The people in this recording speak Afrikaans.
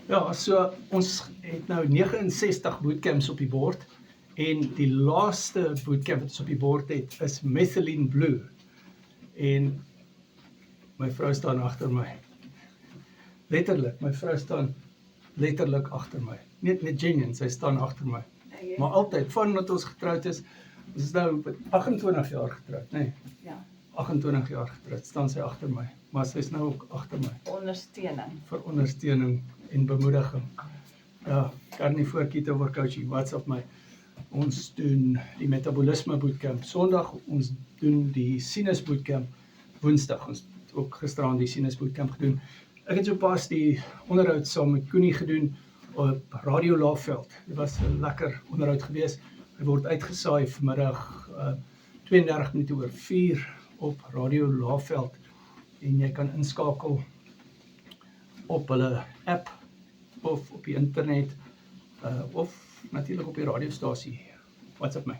Ja, so ons het nou 69 bootcamps op die bord en die laaste bootcamp wat ons op die bord het is Methylene Blue. En my vrou staan agter my. Letterlik, my vrou staan letterlik agter my. Net genuine, sy staan agter my. Maar altyd, vandat ons getroud is nou 28 jaar getroud, nee. Ja. 28 jaar getroud, staan sy agter my. Maar sy is nou ook agter my. Ondersteuning. Vir ondersteuning en bemoediging. Ja, kan nie voorkiet oor coaching, WhatsApp my. Ons doen die metabolisme bootcamp Sondag, ons doen die sinus bootcamp Woensdag. Ons het ook gisteraan die sinus bootcamp gedoen. Ek het so pas die onderhoud saam met Koenie gedoen op Radio Laagveld. Dit was 'n lekker onderhoud geweest. Hy word uitgesaai vanmiddag 32 minute oor 4 op Radio Laagveld en jy kan inskakel op hulle app of op die internet of natuurlik op die radiostasie. WhatsApp my.